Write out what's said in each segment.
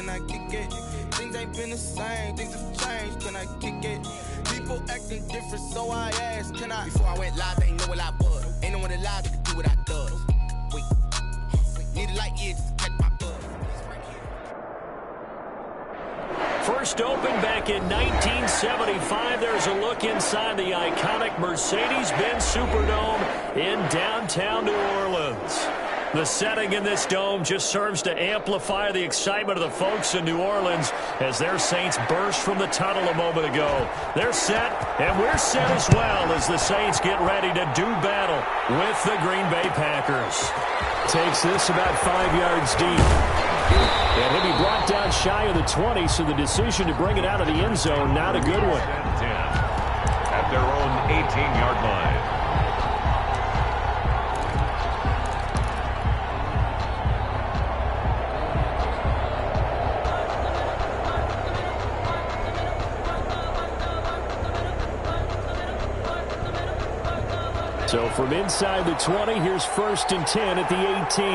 can I kick it? Things ain't been the same, things have changed, can I kick it? People acting different, so I asked, can I? Before I went live, they ain't know what I was. Ain't no one alive that could do what I does. Wait, need a light year just to catch my buzz. First opened back in 1975. There's a look inside the iconic Mercedes-Benz Superdome in downtown New Orleans. The setting in this dome just serves to amplify the excitement of the folks in New Orleans as their Saints burst from the tunnel a moment ago. They're set, and we're set as well as the Saints get ready to do battle with the Green Bay Packers. Takes this about 5 yards deep. And he'll be brought down shy of the 20, so the decision to bring it out of the end zone, not a good one. At their own 18-yard line. So from inside the 20, here's 1st and 10 at the 18.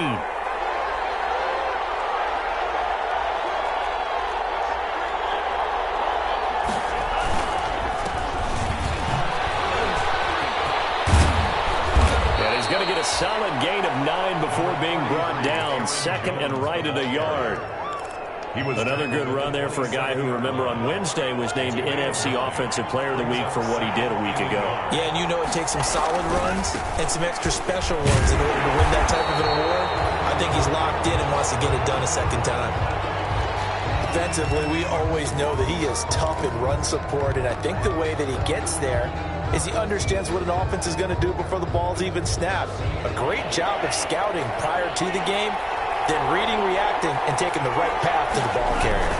And he's going to get a solid gain of 9 before being brought down. 2nd and right at a yard. Another good run there for a guy who, remember, on Wednesday was named NFC Offensive Player of the Week for what he did a week ago. Yeah, and you know it takes some solid runs and some extra special ones in order to win that type of an award. I think he's locked in and wants to get it done a second time. Defensively, we always know that he is tough in run support, and I think the way that he gets there is he understands what an offense is going to do before the ball's even snapped. A great job of scouting prior to the game, then reading, reacting, and taking the right path to the ball carrier.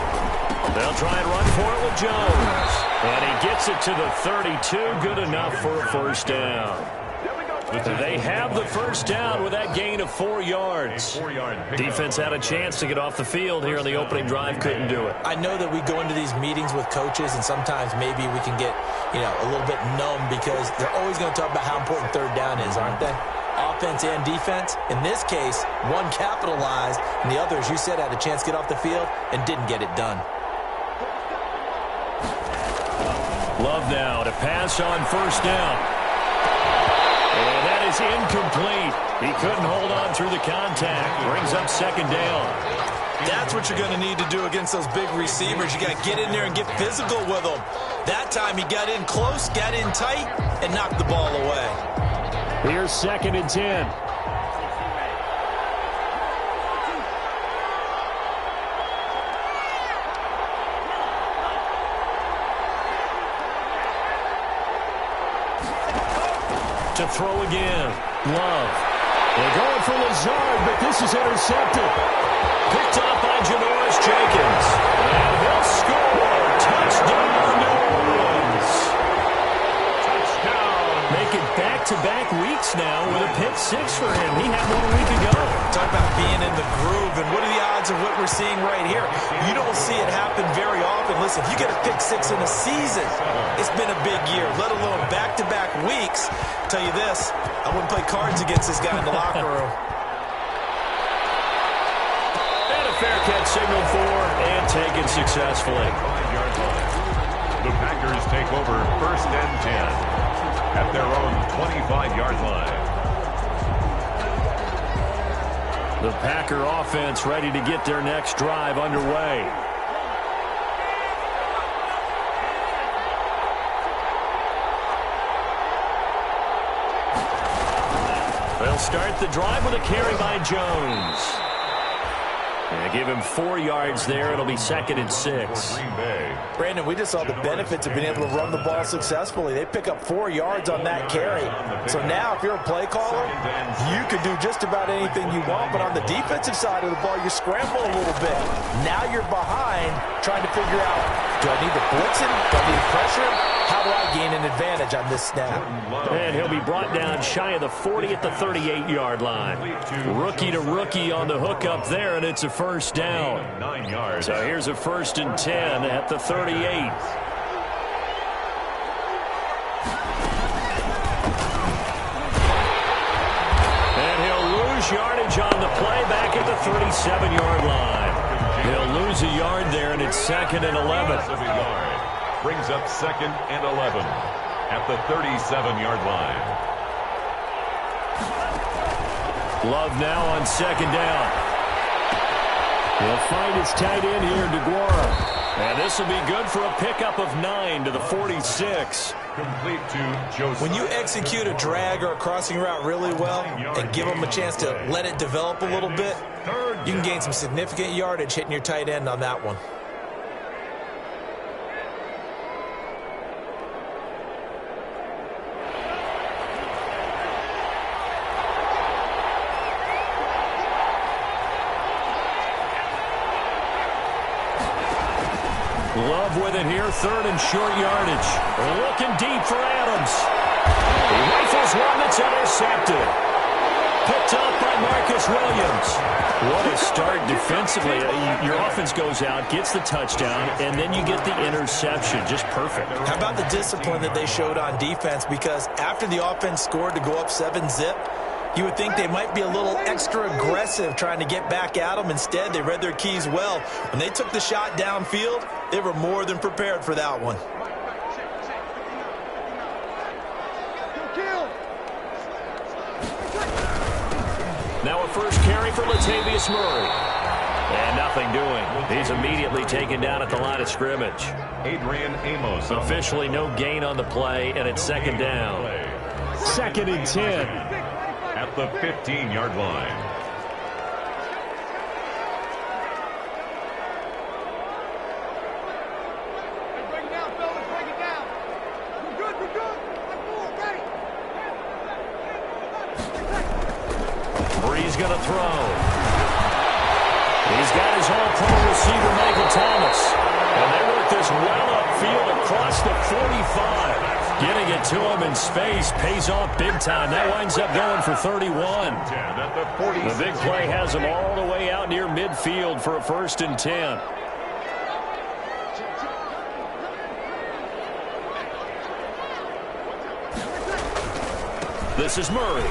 They'll try and run for it with Jones. And he gets it to the 32. Good enough for a first down. They have the first down with that gain of 4 yards. Defense had a chance to get off the field here on the opening drive. Couldn't do it. I know that we go into these meetings with coaches, and sometimes maybe we can get, a little bit numb because they're always going to talk about how important third down is, aren't they? Offense and defense. In this case, one capitalized, and the other, as you said, had a chance to get off the field and didn't get it done. Love now to pass on first down. And that is incomplete. He couldn't hold on through the contact. Brings up 2nd down. That's what you're going to need to do against those big receivers. You got to get in there and get physical with them. That time he got in close, got in tight, and knocked the ball away. Here's 2nd and 10. To throw again. Love. They're going for Lazard, but this is intercepted. Picked off by Janoris Jenkins. And he'll score. Touchdown, New Orleans. Touchdown. Making back-to-back weeks now with a pick 6 for him. He had one a week ago. Talk about being in the groove, and what are the odds of what we're seeing right here? You don't see it happen very often. Listen, if you get a pick 6 in a season, it's been a big year, let alone back-to-back weeks. I'll tell you this, I wouldn't play cards against this guy in the locker room. And a fair catch signal for and taken successfully. The Packers take over 1st and 10 at their own 25-yard line. The Packer offense ready to get their next drive underway. They'll start the drive with a carry by Jones. And give him 4 yards there. It'll be 2nd and 6. Brandon, we just saw the benefits of being able to run the ball successfully. They pick up 4 yards on that carry. So now if you're a play caller, you can do just about anything you want. But on the defensive side of the ball, you scramble a little bit. Now you're behind trying to figure out, do I need to blitz him? Do I need to pressure him? How do I gain an advantage on this snap? And he'll be brought down shy of the 40 at the 38-yard line. Rookie to rookie on the hook up there, and it's a first down. So here's a 1st and 10 at the 38. And he'll lose yardage on the play back at the 37-yard line. He'll lose lose a yard there, and it's 2nd and 11. Brings up 2nd and 11 at the 37-yard line. Love now on 2nd down. He'll find his tight end here, DeGuara. And this will be good for a pickup of 9 to the 46. Complete to Joseph. When you execute a drag or a crossing route really well and give them a chance to let it develop a little bit, you can gain some significant yardage hitting your tight end on that one. Love with it here, 3rd and short yardage. Looking deep for Adams. He rifles one that's intercepted. Picked up by Marcus Williams. What a start defensively. Your offense goes out, gets the touchdown, and then you get the interception. Just perfect. How about the discipline that they showed on defense? Because after the offense scored to go up 7-zip, you would think they might be a little extra aggressive trying to get back at them. Instead, they read their keys well. When they took the shot downfield, they were more than prepared for that one. Now a first carry for Latavius Murray. And nothing doing. He's immediately taken down at the line of scrimmage. Adrian Amos. Officially no gain on the play, and it's 2nd down. 2nd and 10. At the 15-yard line. Break it down, fellas. Break it down. We're good. We're good. Bree's going to throw. He's got his all-pro receiver, Michael Thomas. And they work this well upfield across the 45. Getting it to him in space pays off big time. That winds up going for 31. The big play has him all the way out near midfield for a 1st and 10. This is Murray.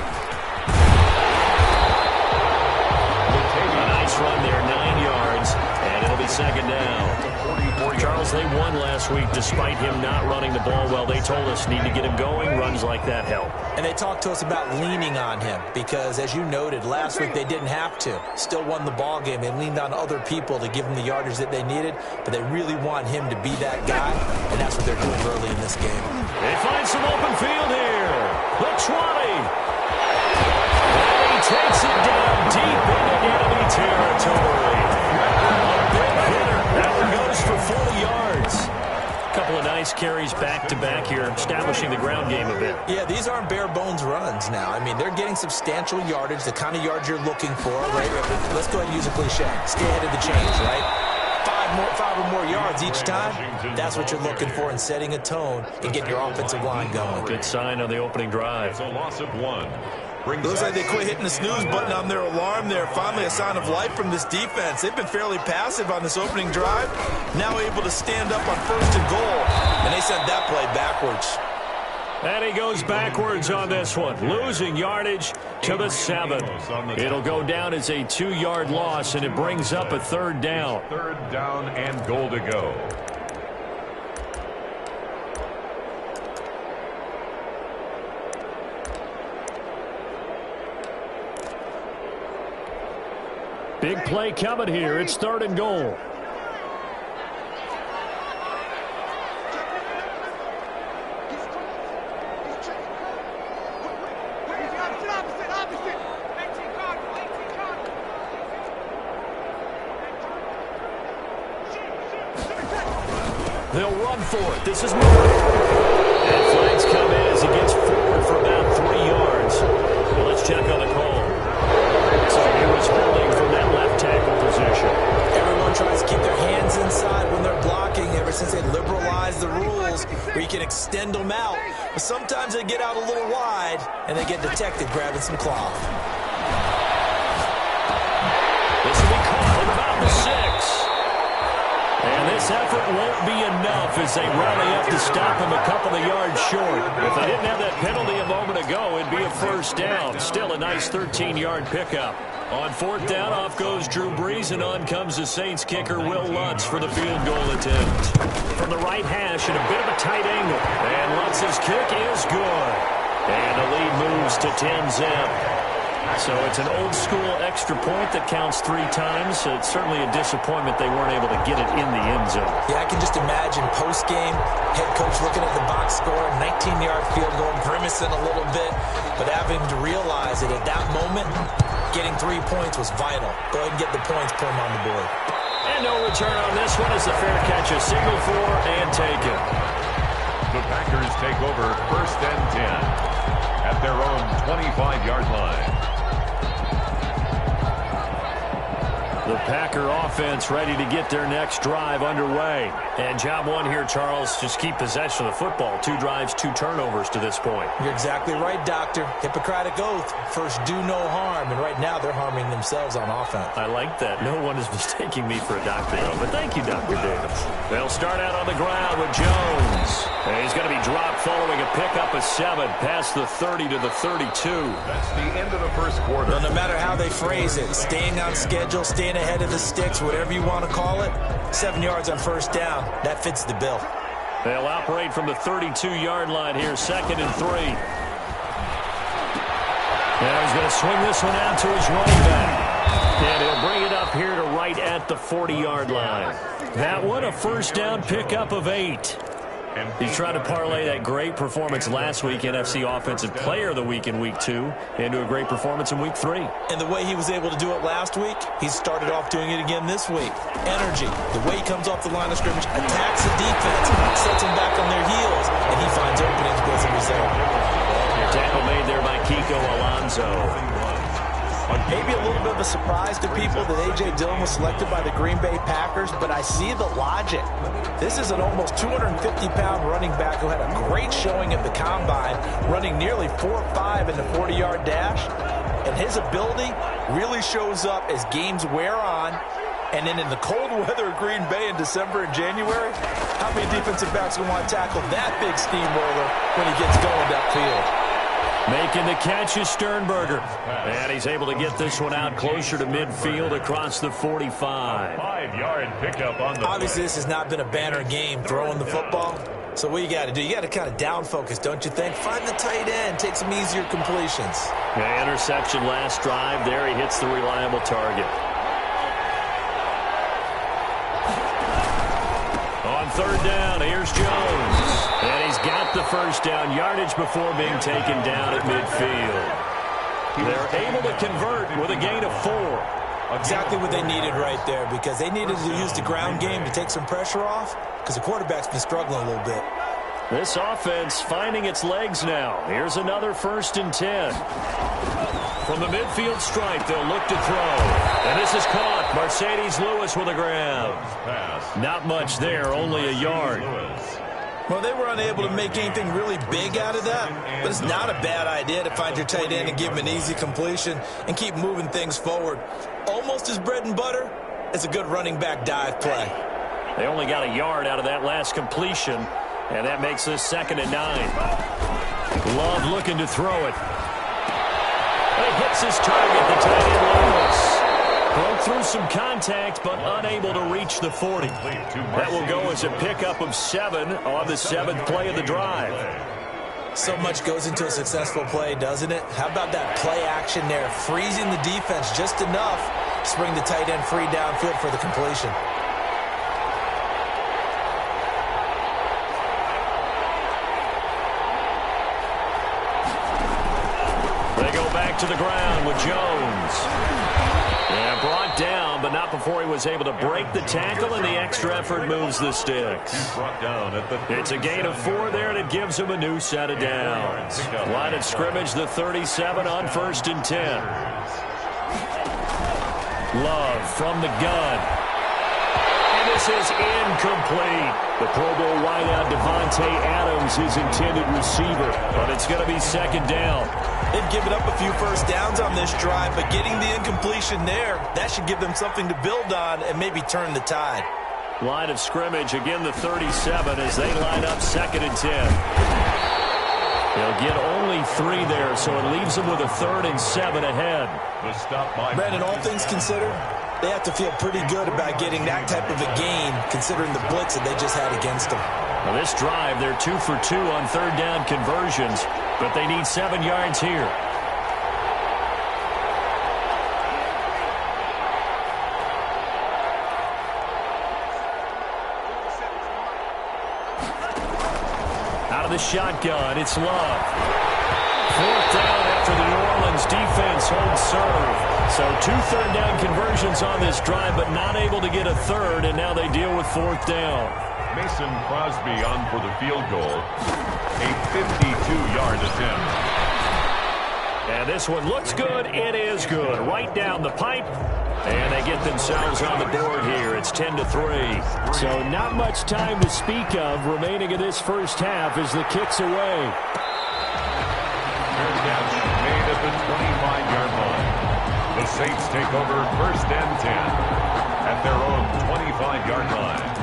A nice run there, 9 yards, and it'll be 2nd down. Charles, they won last week despite him not running the ball well. They told us need to get him going. Runs like that help. And they talked to us about leaning on him because, as you noted, last week they didn't have to. Still won the ball game. They leaned on other people to give them the yardage that they needed, but they really want him to be that guy, and that's what they're doing early in this game. They find some open field here. The 20. And he takes it down deep into enemy territory. Big hitter. That one goes for 40 yards. Couple of nice carries back-to-back here, establishing the ground game a bit. Yeah, these aren't bare-bones runs now. I mean, they're getting substantial yardage, the kind of yards you're looking for, right? Let's go ahead and use a cliche. Stay ahead of the chains, right? Five or more yards each time. That's what you're looking for in setting a tone and getting your offensive line going. Good sign on the opening drive. It's a loss of 1. Looks like they quit hitting the snooze button on their alarm there. Finally a sign of life from this defense. They've been fairly passive on this opening drive. Now able to stand up on 1st and goal. And they sent that play backwards. And he goes backwards on this one. Losing yardage to the 7. It'll go down as a 2-yard loss, and it brings up a 3rd down. 3rd down and goal to go. Big play coming here. It's 3rd and goal. They'll run for it. This is Murray. And flags come in as he gets forward for about 3 yards. Well, let's check on the call. So he was holding from that left tackle position. Everyone tries to keep their hands inside when they're blocking ever since they liberalized the rules where you can extend them out. But sometimes they get out a little wide and they get detected grabbing some cloth. This will be caught at about the 6. And this This effort won't be enough as they rally up to stop him a couple of yards short. If they didn't have that penalty a moment ago, it'd be a first down. Still a nice 13-yard pickup. On fourth down, off goes Drew Brees, and on comes the Saints kicker Will Lutz for the field goal attempt. From the right hash in a bit of a tight angle. And Lutz's kick is good. And the lead moves to 10-zip. So it's an old-school extra point that counts 3 times. So it's certainly a disappointment they weren't able to get it in the end zone. Yeah, I can just imagine post-game, head coach looking at the box score, 19-yard field goal, grimacing a little bit, but having to realize that at that moment, getting 3 points was vital. Go ahead and get the points, put them on the board. And no return on this one as the fair catch is signaled for and taken. The Packers take over first and 10 at their own 25-yard line. The Packer offense ready to get their next drive underway. And job one here, Charles, just keep possession of the football. 2 drives, 2 turnovers to this point. You're exactly right, Doctor. Hippocratic oath. First, do no harm. And right now, they're harming themselves on offense. I like that. No one is mistaking me for a doctor, though. But thank you, Dr. Davis. They'll start out on the ground with Jones. And he's going to be dropped following a pickup of 7 past the 30 to the 32. That's the end of the first quarter. Well, no matter how they phrase it, staying on schedule, staying ahead of the sticks, whatever you want to call it, 7 yards on first down. That fits the bill. They'll operate from the 32-yard line here, 2nd and 3. Now he's going to swing this one out to his running back. And he'll bring it up here to right at the 40-yard line. That one, a first down pickup of 8. He's trying to parlay that great performance last week, NFC Offensive Player of the Week in Week 2, into a great performance in Week 3. And the way he was able to do it last week, he started off doing it again this week. Energy, the way he comes off the line of scrimmage, attacks the defense, sets them back on their heels, and he finds openings as a result. Tackle made there by Kiko Alonso. Maybe a little bit of a surprise to people that A.J. Dillon was selected by the Green Bay Packers, but I see the logic. This is an almost 250-pound running back who had a great showing at the Combine, running nearly 4.5 in the 40-yard dash. And his ability really shows up as games wear on. And then in the cold weather of Green Bay in December and January, how many defensive backs will want to tackle that big steamroller when he gets going upfield? Making the catch is Sternberger. And he's able to get this one out closer to midfield across the 45. 5-yard pickup on the Obviously, this has not been a banner game throwing the football. So what you got to do, you got to kind of down focus, don't you think? Find the tight end, take some easier completions. Yeah, interception last drive. There he hits the reliable target. On third down, here's Jones. And he's got the first down yardage before being taken down at midfield. They're able to convert with a gain of 4. Exactly what they needed right there, because they needed to use the ground game to take some pressure off, because the quarterback's been struggling a little bit. This offense finding its legs now. Here's another 1st and 10. From the midfield stripe, they'll look to throw. And this is caught. Mercedes Lewis with a grab. Not much there, only a yard. Well, they were unable to make anything really big out of that, but it's not a bad idea to find your tight end and give him an easy completion and keep moving things forward. Almost as bread and butter as a good running back dive play. They only got a yard out of that last completion, and that makes this 2nd and 9. Love looking to throw it. He hits his target, the tight end Lewis. Broke through some contact, but unable to reach the 40. That will go as a pickup of 7 on the 7th play of the drive. So much goes into a successful play, doesn't it? How about that play action there, freezing the defense just enough to spring the tight end free downfield for the completion. They go back to the ground with Jones. Yeah, brought down, but not before he was able to break the tackle, and the extra effort moves the sticks. It's a gain of 4 there, and it gives him a new set of downs. Line of scrimmage, the 37 on 1st and 10. Love from the gun. And this is incomplete. The Pro Bowl wideout Devontae Adams, his intended receiver, but it's going to be 2nd down. They've given up a few first downs on this drive, but getting the incompletion there, that should give them something to build on and maybe turn the tide. Line of scrimmage, again the 37 as they line up 2nd and 10. They'll get only 3 there, so it leaves them with a 3rd and 7 ahead. The stop by Brandon, all things considered, they have to feel pretty good about getting that type of a gain, considering the blitz that they just had against them. Now this drive, they're 2 for 2 on 3rd down conversions, but they need 7 yards here. Out of the shotgun, it's Love. 4th down after the New Orleans defense holds serve. So 2 3rd down conversions on this drive, but not able to get a 3rd, and now they deal with 4th down. Mason Crosby on for the field goal. A 52-yard attempt. And this one looks good. It is good. Right down the pipe. And they get themselves on the board here. It's 10-3. So not much time to speak of remaining in this first half as the kick's away. Third down made at the 25-yard line. The Saints take over 1st and 10 at their own 25-yard line.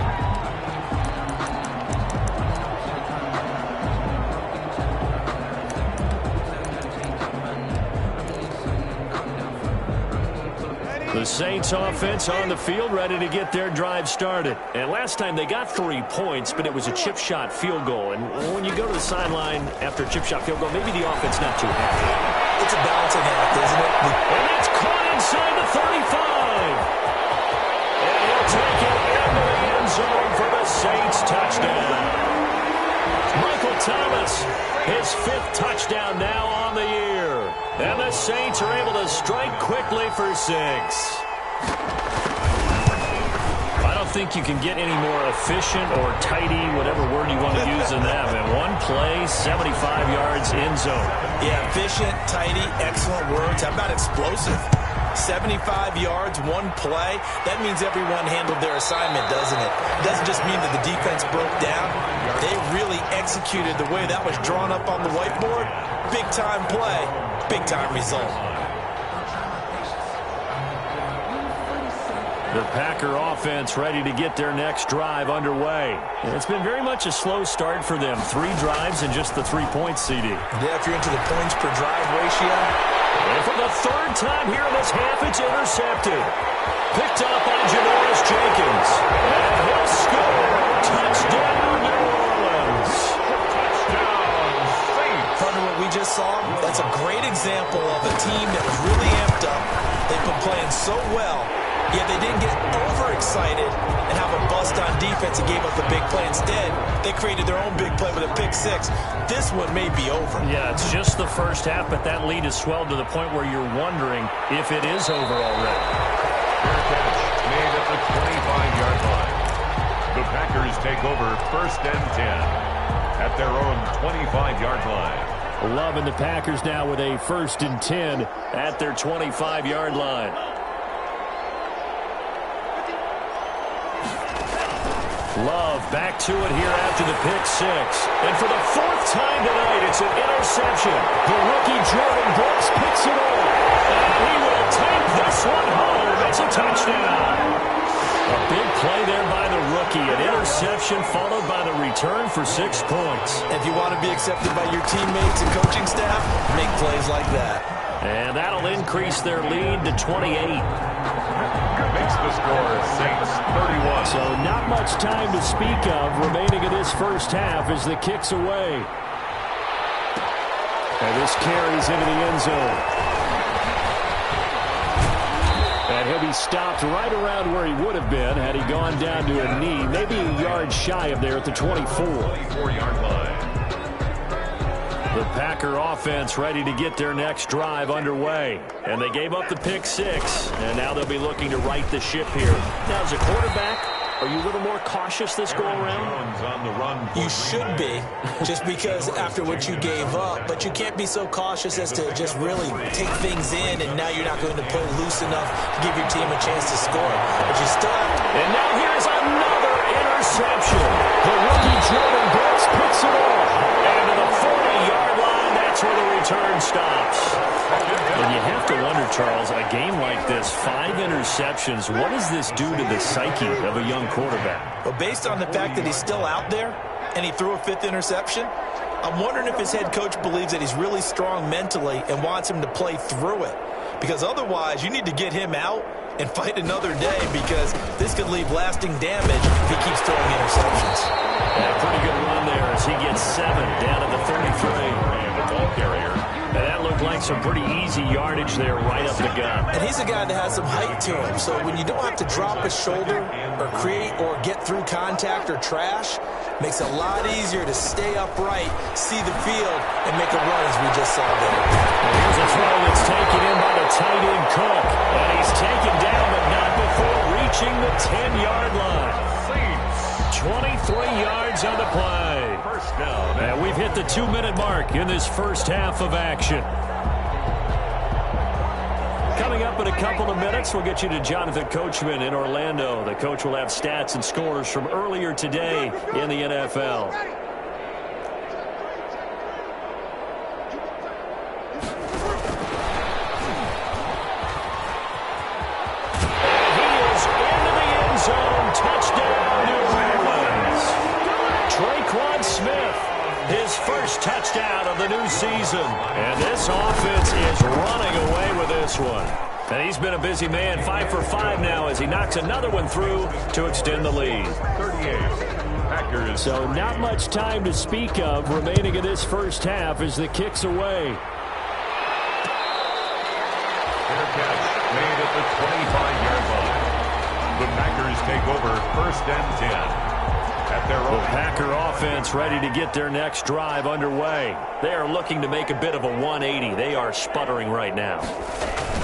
The Saints offense on the field ready to get their drive started. And last time they got 3 points, but it was a chip shot field goal. And when you go to the sideline after a chip shot field goal, maybe the offense not too happy. It's a balancing act, isn't it? And that's caught inside the 35. And he'll take it into the end zone for the Saints touchdown. Michael Thomas, his 5th touchdown now on the year. And the Saints are able to strike quickly for 6. I don't think you can get any more efficient or tidy, whatever word you want to use in that. And 1 play, 75 yards in zone. Yeah, efficient, tidy, excellent words. How about explosive? 75 yards, 1 play. That means everyone handled their assignment, doesn't it? It doesn't just mean that the defense broke down. They really executed the way that was drawn up on the whiteboard. Big-time play, big-time result. The Packer offense ready to get their next drive underway. And it's been very much a slow start for them. 3 drives and just the 3 points, CD. Yeah, if you're into the points per drive ratio. And for the 3rd time here in this half, it's intercepted. Picked up by Janoris Jenkins. And he'll score. Touchdown, New Orleans. Touchdown, Saints. Under what we just saw, that's a great example of a team that was really amped up. They've been playing so well. Yet they didn't get overexcited and have a bust on defense and gave up the big play. Instead, they created their own big play with a pick 6. This one may be over. Yeah, it's just the first half, but that lead has swelled to the point where you're wondering if it is over already. Fair catch made at the 25-yard line. The Packers take over 1st and 10 at their own 25-yard line. Love and the Packers now with a 1st and 10 at their 25-yard line. Love back to it here after the pick 6. And for the 4th time tonight, it's an interception. The rookie Jordan Brooks picks it off. And he will take this one home. It's a touchdown. A big play there by the rookie. An interception followed by the return for 6 points. If you want to be accepted by your teammates and coaching staff, make plays like that. And that'll increase their lead to 28. Makes the score Saints 31. So not much time to speak of remaining in this first half as the kick's away. And this carries into the end zone. And he'll be stopped right around where he would have been had he gone down to a knee, maybe a yard shy of there at the 24. 24-yard line. The Packer offense ready to get their next drive underway. And they gave up the pick 6, and now they'll be looking to right the ship here. Now, as a quarterback, are you a little more cautious this go-around? On the run. You should be, just because after what you gave up, but you can't be so cautious as to just really take things in, and now you're not going to play loose enough to give your team a chance to score. But you still have to. And now here's another interception. The rookie Jordan Brooks picks it off. And to the 40-yard line, that's where the return stops. And you have to wonder, Charles, a game like this, 5 interceptions, what does this do to the psyche of a young quarterback? Well, based on the fact that he's still out there and he threw a 5th interception, I'm wondering if his head coach believes that he's really strong mentally and wants him to play through it. Because otherwise, you need to get him out and fight another day, because this could leave lasting damage if he keeps throwing interceptions. Yeah, pretty good run there as he gets 7 down at the 33. And the ball carrier. And that looked like some pretty easy yardage there right up the gut. And he's a guy that has some height to him, so when you don't have to drop his shoulder or create or get through contact or trash, makes it a lot easier to stay upright, see the field, and make a run as we just saw there. And here's a throw that's taken in by the tight end Cook. And he's taken down, but not before reaching the 10-yard line. 23 yards on the play. First down. And we've hit the 2-minute mark in this first half of action. Coming up in a couple of minutes, we'll get you to Jonathan Coachman in Orlando. The coach will have stats and scores from earlier today in the NFL. And he is into the end zone. Touchdown, New Orleans. Traquan Smith, his first touchdown of the new season. And this offense is running away with this one. And he's been a busy man, 5 for 5 now as he knocks another one through to extend the lead. 38. Packers. So not much time to speak of remaining in this first half as the kick's away. Fair catch made at the 25-yard line. The Packers take over first and 10. At their own. The Packer offense ready to get their next drive underway. They are looking to make a bit of a 180. They are sputtering right now.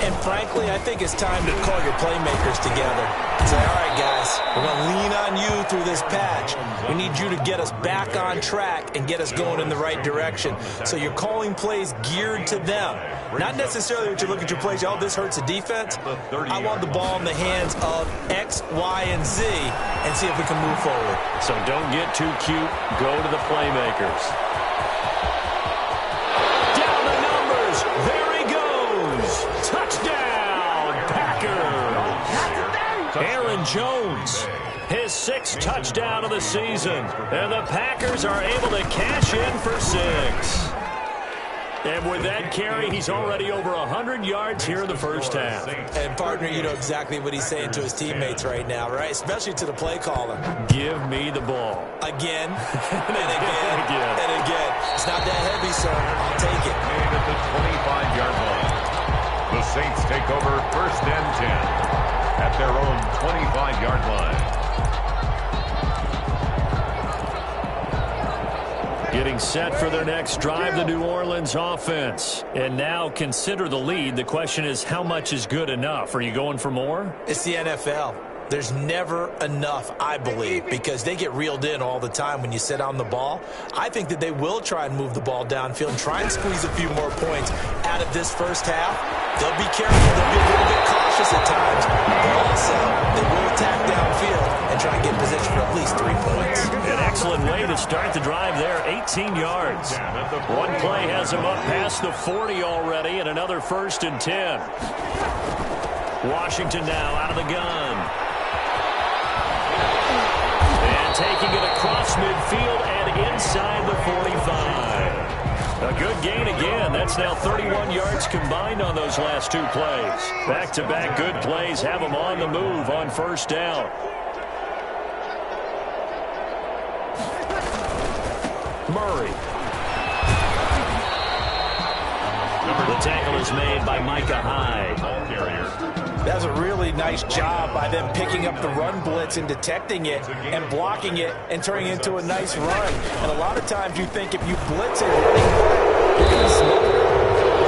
And frankly, I think it's time to call your playmakers together and say, all right, guys, we're going to lean on you through this patch. We need you to get us back on track and get us going in the right direction. So you're calling plays geared to them. Not necessarily that you look at your plays, oh, this hurts the defense. I want the ball in the hands of X, Y, and Z and see if we can move forward. So don't get too cute. Go to the playmakers. Down the numbers. There he goes. Touchdown, Packers. Aaron Jones, his 6th touchdown of the season. And the Packers are able to cash in for 6. And with that carry, he's already over 100 yards here in the first half. And, partner, you know exactly what he's saying to his teammates right now, right? Especially to the play caller. Give me the ball. Again, and again, and again. It's not that heavy, sir. I'll take it. Made at the 25-yard line. The Saints take over first and 10 at their own 25-yard line. Getting set for their next drive, the New Orleans offense. And now consider the lead. The question is, how much is good enough? Are you going for more? It's the NFL. There's never enough, I believe, because they get reeled in all the time when you sit on the ball. I think that they will try and move the ball downfield and try and squeeze a few more points out of this first half. They'll be careful. They'll be a little bit cautious at times, but also they will attack downfield and try and get position for at least 3 points. An excellent way to start the drive there, 18 yards. One play has him up past the 40 already, and another 1st and 10. Washington now out of the gun. And taking it across midfield and inside the 45. A good gain again. That's now 31 yards combined on those last 2 plays. Back-to-back good plays have them on the move on first down. Murray. The tackle is made by Micah Hyde. That was a really nice job by them picking up the run blitz and detecting it and blocking it and turning it into a nice run. And a lot of times you think if you blitz it running back, you're going to smother it.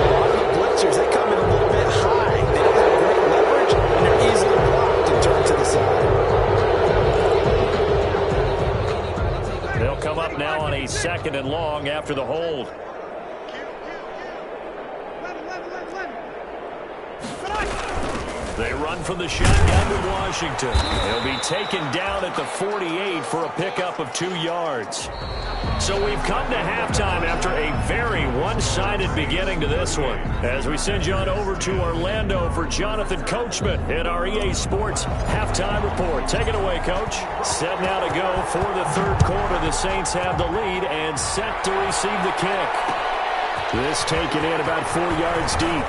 A lot of the blitzers, they come in a little bit high. They don't have great leverage, and they're easily blocked and turned to the side. They'll come up now on a 2nd and long after the hold. They run from the shotgun with Washington. He'll be taken down at the 48 for a pickup of 2 yards. So we've come to halftime after a very one-sided beginning to this one. As we send you on over to Orlando for Jonathan Coachman in our EA Sports Halftime Report. Take it away, Coach. 7 now to go for the third quarter. The Saints have the lead and set to receive the kick. This taken in about 4 yards deep.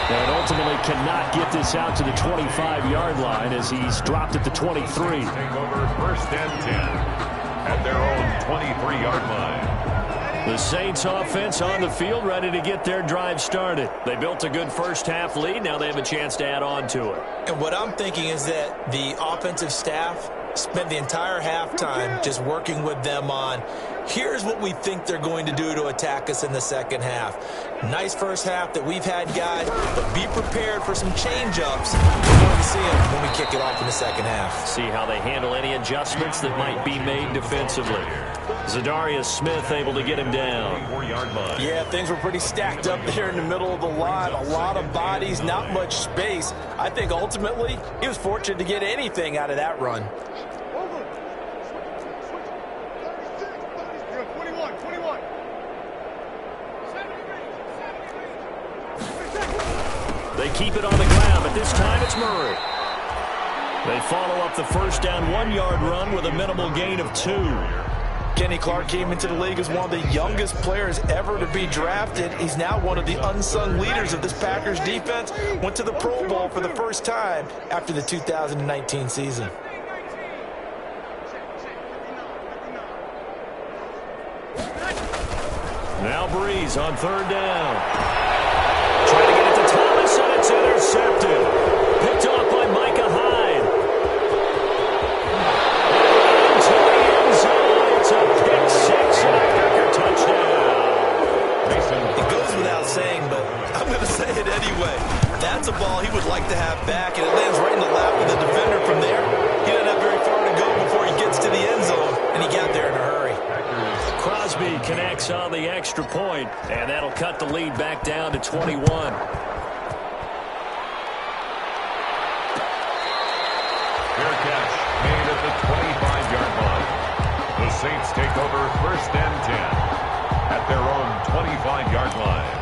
And ultimately cannot get this out to the 25-yard line as he's dropped at the 23. Take over first and 10 at their own 23-yard line. The Saints offense on the field ready to get their drive started. They built a good first-half lead. Now they have a chance to add on to it. And what I'm thinking is that the offensive staff spent the entire halftime just working with them on, here's what we think they're going to do to attack us in the second half. Nice first half that we've had, guys, but be prepared for some change-ups. We're going to see them when we kick it off in the second half. See how they handle any adjustments that might be made defensively. Zadarius Smith able to get him down. Yeah, things were pretty stacked up there in the middle of the line. A lot of bodies, not much space. I think ultimately he was fortunate to get anything out of that run. They keep it on the ground, but this time it's Murray. They follow up the first down 1-yard run with a minimal gain of 2. Kenny Clark came into the league as one of the youngest players ever to be drafted. He's now one of the unsung leaders of this Packers defense. Went to the Pro Bowl for the first time after the 2019 season. Now Breeze on third down. Trying to get it to Thomas, and it's intercepted. Picked off by Micah Hyde. Into the end zone. It's a pick six and a Packer touchdown. It goes without saying, but I'm going to say it anyway. That's a ball he would like to have back, and it lands right in the lap of the defender from there. He doesn't have very far to go before he gets to the end zone, and he got there in a hurry. Crosby connects on the extra point, and that'll cut the lead back down to 21. Fair catch made at the 25-yard line. The Saints take over first and 10 at their own 25-yard line.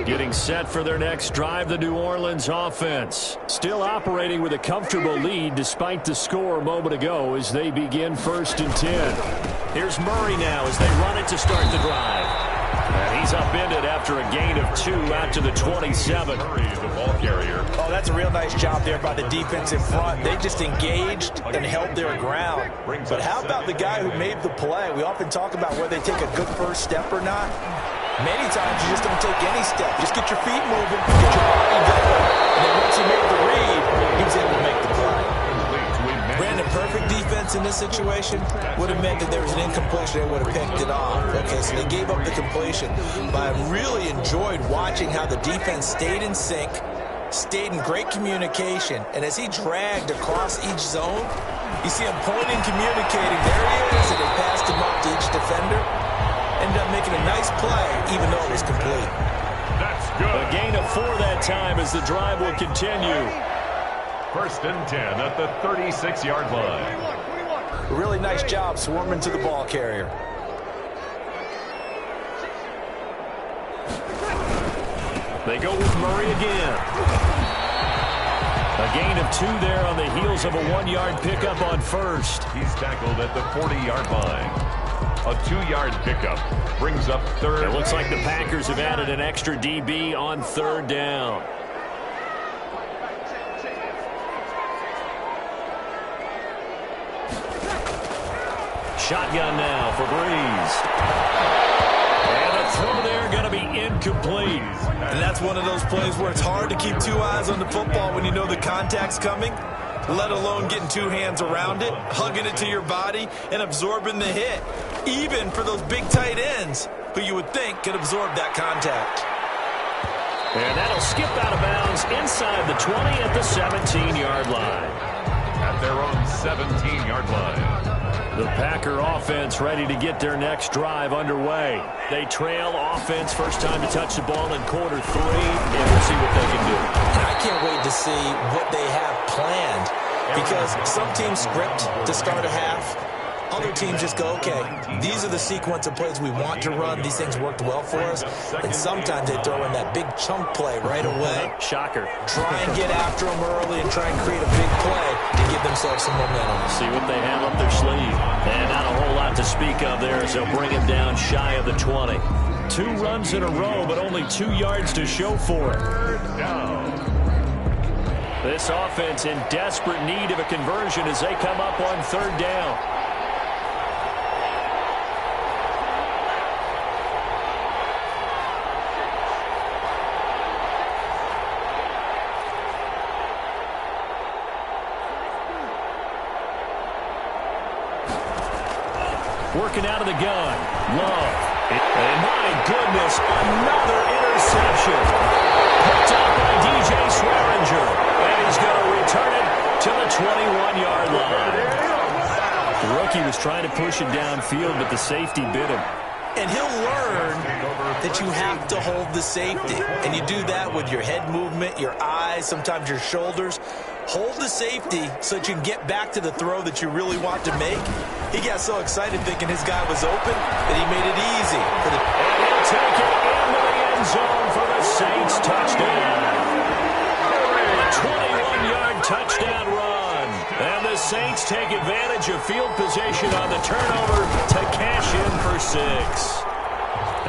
Getting set for their next drive, the New Orleans offense. Still operating with a comfortable lead despite the score a moment ago as they begin first and 10. Here's Murray now as they run it to start the drive. And he's upended after a gain of 2 out to the 27. Murray, the ball carrier. Oh, that's a real nice job there by the defense in front. They just engaged and held their ground. But how about the guy who made the play? We often talk about whether they take a good first step or not. Many times you just don't take any step. Just get your feet moving, get your body going. And then once he made the read, he was able to make the play. Brandon, perfect defense in this situation would have meant that there was an incompletion. They would have picked it off. Okay, so they gave up the completion. But I really enjoyed watching how the defense stayed in sync, stayed in great communication. And as he dragged across each zone, you see him pointing, communicating. There he is, and they passed him up to each defender. Ended up making a nice play, even though it was complete. That's good. A gain of 4 that time as the drive will continue. First and 10 at the 36-yard line. A really nice job swarming to the ball carrier. They go with Murray again. A gain of 2 there on the heels of a 1-yard pickup on first. He's tackled at the 40-yard line. A 2-yard pickup brings up third. It looks like the Packers have added an extra DB on third down. Shotgun now for Breeze. And a throw there going to be incomplete. And that's one of those plays where it's hard to keep 2 eyes on the football when you know the contact's coming, let alone getting 2 hands around it, hugging it to your body, and absorbing the hit, even for those big tight ends who you would think could absorb that contact. And that'll skip out of bounds inside the 20 at the 17-yard line. at their own 17-yard line. The Packer offense ready to get their next drive underway. They trail offense first time to touch the ball in quarter 3, and we'll see what they can do. And I can't wait to see what they have planned, because some teams script to start a half. Other teams just go, okay, these are the sequence of plays we want to run. These things worked well for us. And sometimes they throw in that big chunk play right away. Shocker. Try and get after them early and try and create a big play to give themselves some momentum. See what they have up their sleeve. And not a whole lot to speak of there as they'll bring him down shy of the 20. 2 runs in a row, but only 2 yards to show for it. This offense in desperate need of a conversion as they come up on 3rd down. Working out of the gun. Love. And my goodness, another interception. Picked up by DJ Swearinger. And he's going to return it to the 21-yard line. The rookie was trying to push it downfield, but the safety bit him. And he'll learn that you have to hold the safety. And you do that with your head movement, your eyes, sometimes your shoulders. Hold the safety so that you can get back to the throw that you really want to make. He got so excited thinking his guy was open that he made it easy. And he'll take it into the end zone for the Saints touchdown. A 21-yard touchdown run. And the Saints take advantage of field position on the turnover to cash in for 6.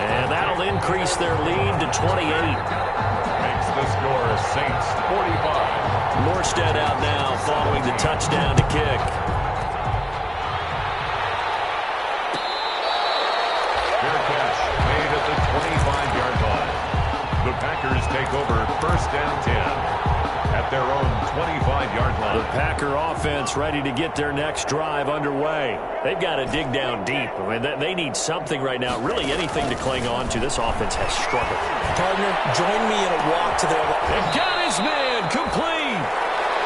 And that'll increase their lead to 28. Makes the score Saints 45. Morstead out now following the touchdown to kick. Fair catch made at the 25-yard line. The Packers take over 1st and 10 at their own 25-yard line. The Packer offense ready to get their next drive underway. They've got to dig down deep. I mean, they need something right now, really anything to cling on to. This offense has struggled. Partner, join me in a walk to their... They've got his man complete.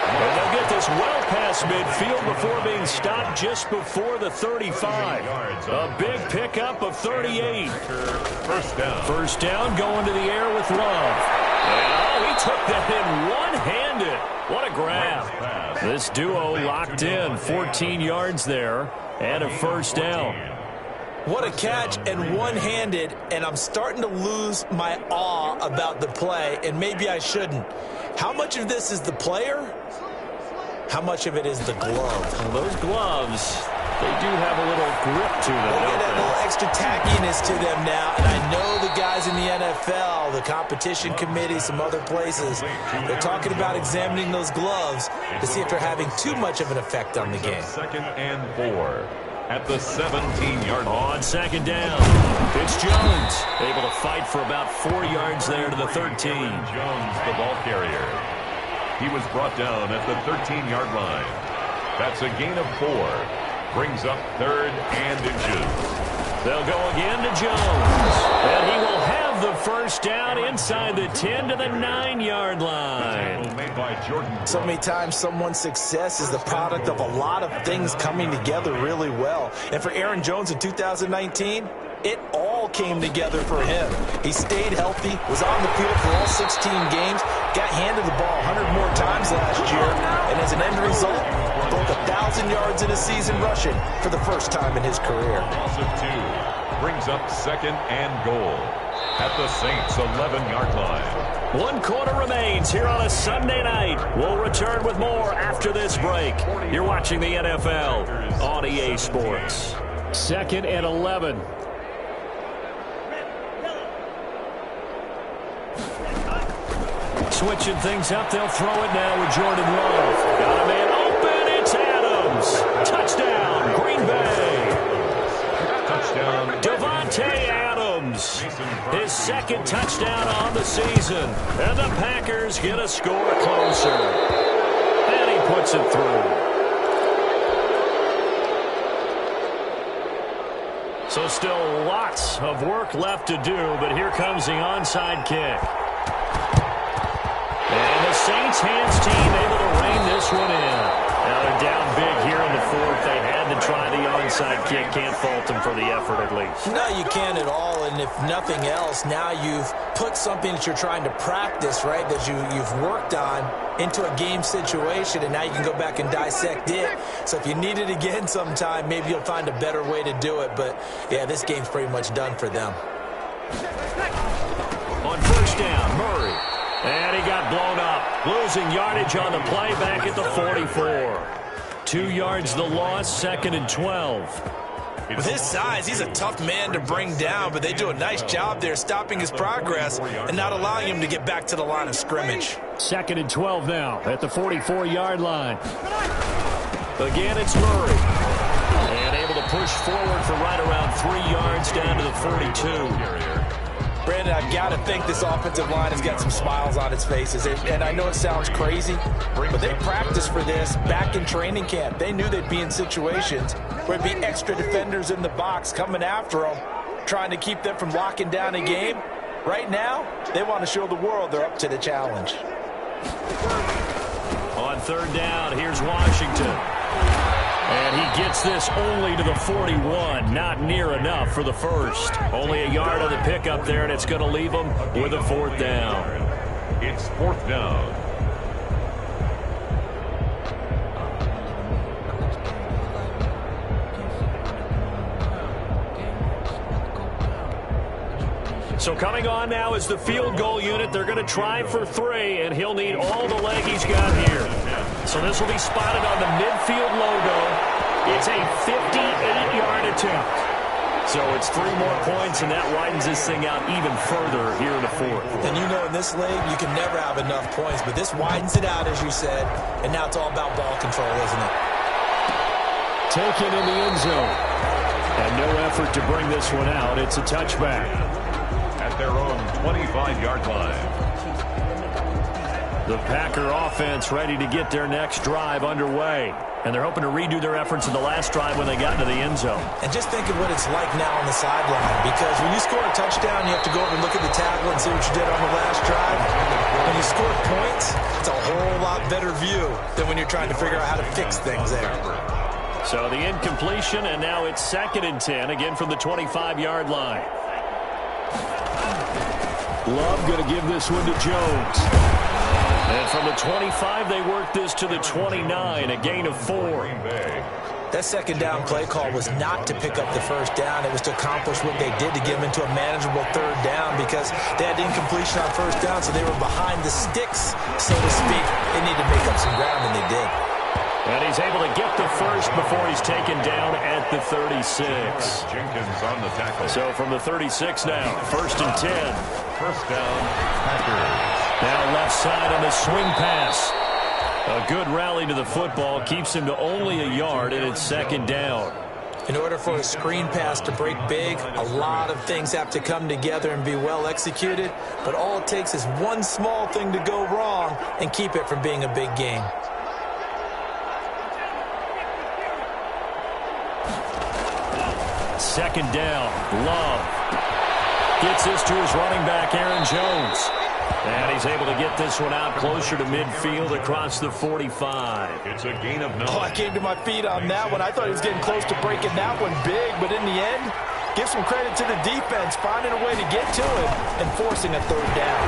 And they'll get this well past midfield before being stopped just before the 35. A big pickup of 38. First down. First down going to the air with Love. And he took that in one-handed. What a grab. This duo locked in. 14 yards there and a first down. What a catch and one-handed, and I'm starting to lose my awe about the play, and maybe I shouldn't. How much of this is the player? How much of it is the glove? Well, those gloves, they do have a little grip to them. They get a little extra tackiness to them now, and I know the guys in the NFL, the competition committee, some other places, they're talking about examining those gloves to see if they're having too much of an effect on the game. 2nd and 4 at the 17-yard line. On 2nd down, it's Jones able to fight for about 4 yards there to the 13. Jones, the ball carrier. He was brought down at the 13-yard line. That's a gain of 4. Brings up 3rd and inches. They'll go again to Jones. And he will have the first down inside the 10 to the 9-yard line. Made by Jordan. So many times someone's success is the product of a lot of things coming together really well. And for Aaron Jones in 2019, it all came together for him. He stayed healthy, was on the field for all 16 games, got handed the ball 100 more times last year, and as an end result, broke 1,000 yards in a season rushing for the first time in his career. Loss of 2 brings up 2nd and goal at the Saints' 11-yard line. 1 quarter remains here on a Sunday night. We'll return with more after this break. You're watching the NFL on EA Sports. 2nd and 11. Switching things up, they'll throw it now with Jordan Love. Got a man open, it's Adams. Touchdown, Green Bay. Touchdown. Devontae Adams, his 2nd touchdown on the season. And the Packers get a score closer. And he puts it through. So still lots of work left to do, but here comes the onside kick. And the Saints hands team able to rein this one in. Now they're down big here in the fourth. They had to try the onside kick. Can't fault them for the effort, at least. No, you can't at all. And if nothing else, now you've put something that you're trying to practice, right, that you've worked on into a game situation, and now you can go back and dissect it. So if you need it again sometime, maybe you'll find a better way to do it. But, yeah, this game's pretty much done for them. On first down, Murray. And he got blown up. Losing yardage on the play back at the 44. 2 yards the loss, 2nd and 12. With his size, he's a tough man to bring down, but they do a nice job there stopping his progress and not allowing him to get back to the line of scrimmage. 2nd and 12 now at the 44-yard line. Again, it's Murray. And able to push forward for right around 3 yards down to the 42. Brandon, I've got to think this offensive line has got some smiles on its faces. And I know it sounds crazy, but they practiced for this back in training camp. They knew they'd be in situations where there'd be extra defenders in the box coming after them, trying to keep them from locking down a game. Right now, they want to show the world they're up to the challenge. On third down, here's Washington. And he gets this only to the 41. Not near enough for the first. Only a yard on the pickup there, and it's going to leave him with a 4th down. It's 4th down. So coming on now is the field goal unit. They're going to try for 3, and he'll need all the leg he's got here. So this will be spotted on the midfield logo. It's a 58-yard attempt. So it's 3 more points, and that widens this thing out even further here in the fourth. And you know, in this league, you can never have enough points, but this widens it out, as you said, and now it's all about ball control, isn't it? Taken in the end zone. And no effort to bring this one out. It's a touchback. At their own 25-yard line. The Packer offense ready to get their next drive underway. And they're hoping to redo their efforts in the last drive when they got into the end zone. And just think of what it's like now on the sideline, because when you score a touchdown, you have to go over and look at the tackle and see what you did on the last drive. When you score points, it's a whole lot better view than when you're trying to figure out how to fix things there. So the incompletion, and now it's 2nd and 10, again from the 25-yard line. Love going to give this one to Jones. And from the 25, they work this to the 29, a gain of 4. That second down play call was not to pick up the first down. It was to accomplish what they did to get them into a manageable 3rd down, because they had incompletion on first down, so they were behind the sticks, so to speak. They need to make up some ground, and they did. And he's able to get the first before he's taken down at the 36. Jenkins on the tackle. So from the 36 now, 1st and 10. First down, Packers. Now left side on the swing pass. A good rally to the football keeps him to only a yard, and it's 2nd down. In order for a screen pass to break big, a lot of things have to come together and be well executed, but all it takes is one small thing to go wrong and keep it from being a big game. Second down, Love gets this to his running back, Aaron Jones. And he's able to get this one out closer to midfield across the 45. It's a gain of 9. Oh, I came to my feet on that one. I thought he was getting close to breaking that one big, but in the end, give some credit to the defense, finding a way to get to it and forcing a 3rd down.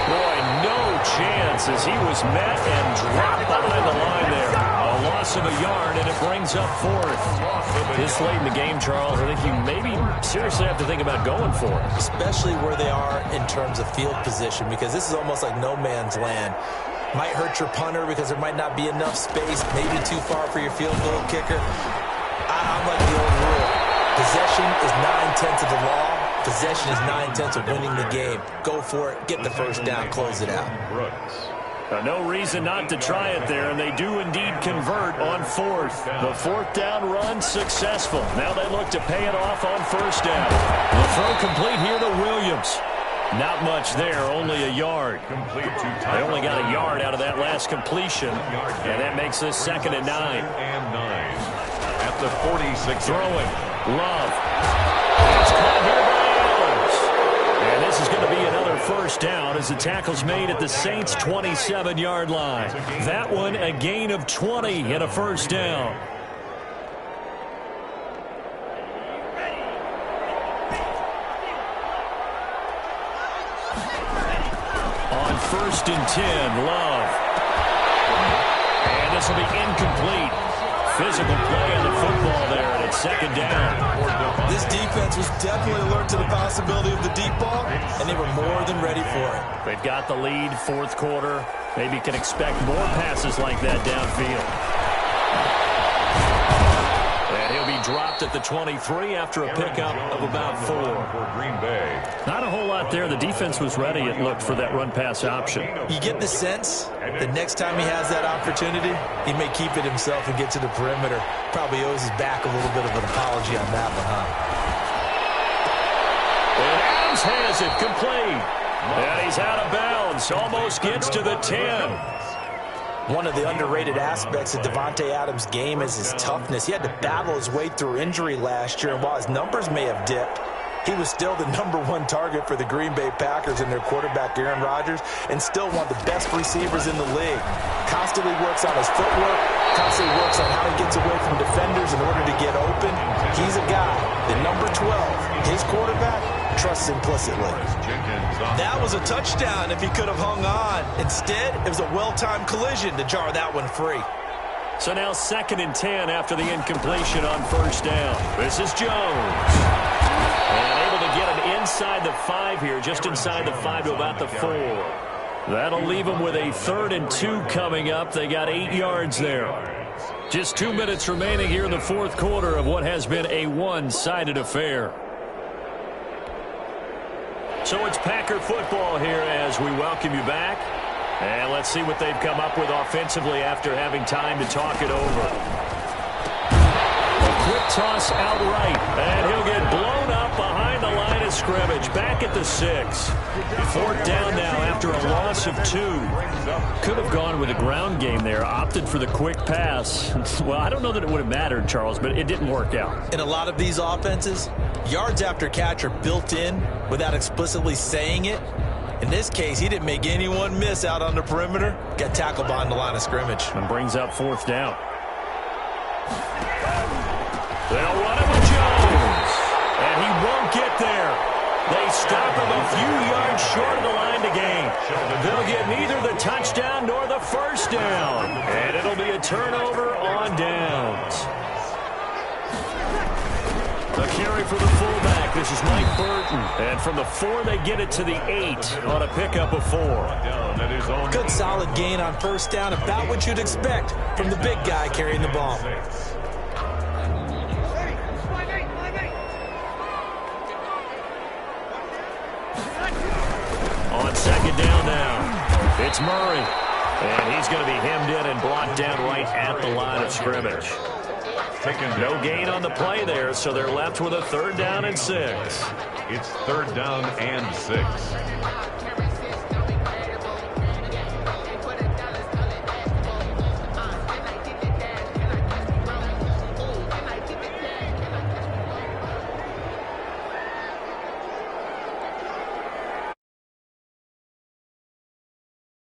Boy, no chance as he was met and dropped behind the line there. A loss of a yard, and it brings up 4th. This late in the game, Charles, I think you maybe seriously have to think about going for it. Especially where they are in terms of field position, because this is almost like no man's land. Might hurt your punter because there might not be enough space, maybe too far for your field goal kicker. I'm like the old rule. Possession is 9/10 of the law. Possession is 9/10 of winning the game. Go for it. Get the first down. Close it out. No reason not to try it there, and they do indeed convert on 4th. The 4th down run successful. Now they look to pay it off on 1st down. The throw complete here to Williams. Not much there, only a yard. They only got a yard out of that last completion, and that makes this 2nd and 9. At the 46. Throwing. Love. It's caught here by Adams. And this is going to be another 1st down out as the tackle's made at the Saints' 27-yard line. That one a gain of 20 and a first down. On 1st and 10, Love. And this will be incomplete. Physical play on the football there, and it's 2nd down. This defense was definitely alert to the possibility of the deep ball, and they were more than ready for it. They've got the lead, 4th quarter. Maybe can expect more passes like that downfield. And he'll be dropped at the 23 after a pickup of about 4. For Green Bay. Not a whole lot there. The defense was ready, it looked, for that run-pass option. You get the sense the next time he has that opportunity, he may keep it himself and get to the perimeter. Probably owes his back a little bit of an apology on that one, huh? And Adams has it complete. And he's out of bounds. Almost gets to the 10. One of the underrated aspects of Davante Adams' game is his toughness. He had to battle his way through injury last year, and while his numbers may have dipped, he was still the #1 target for the Green Bay Packers and their quarterback, Aaron Rodgers, and still one of the best receivers in the league. Constantly works on his footwork, constantly works on how he gets away from defenders in order to get open. He's a guy, the number 12, his quarterback, trusts implicitly. That was a touchdown if he could have hung on. Instead, it was a well-timed collision to jar that one free. So now 2nd and 10 after the incompletion on 1st down. This is Jones. And able to get him inside the 5 here, just inside the 5 to about the 4. That'll leave them with a 3rd and 2 coming up. They got 8 yards there. Just 2 minutes remaining here in the 4th quarter of what has been a one-sided affair. So it's Packer football here as we welcome you back. And let's see what they've come up with offensively after having time to talk it over. A quick toss outright, and he'll get blown up behind the line of scrimmage. Back at the 6. 4th down now after a loss of 2. Could have gone with a ground game there. Opted for the quick pass. Well, I don't know that it would have mattered, Charles, but it didn't work out. In a lot of these offenses, yards after catch are built in without explicitly saying it. In this case, he didn't make anyone miss out on the perimeter. Got tackled behind the line of scrimmage. And brings up 4th down. They'll run it with Jones. And he won't get there. They stop him a few yards short of the line to gain. They'll get neither the touchdown nor the first down. And it'll be a turnover on downs. A carry for the fullback. This is Mike Burton. And from the 4, they get it to the 8 on a pickup of 4. Good solid gain on 1st down, about what you'd expect from the big guy carrying the ball. On 2nd down now, it's Murray. And he's going to be hemmed in and brought down right at the line of scrimmage. No gain on the play there, so they're left with a 3rd down and 6. It's 3rd down and 6.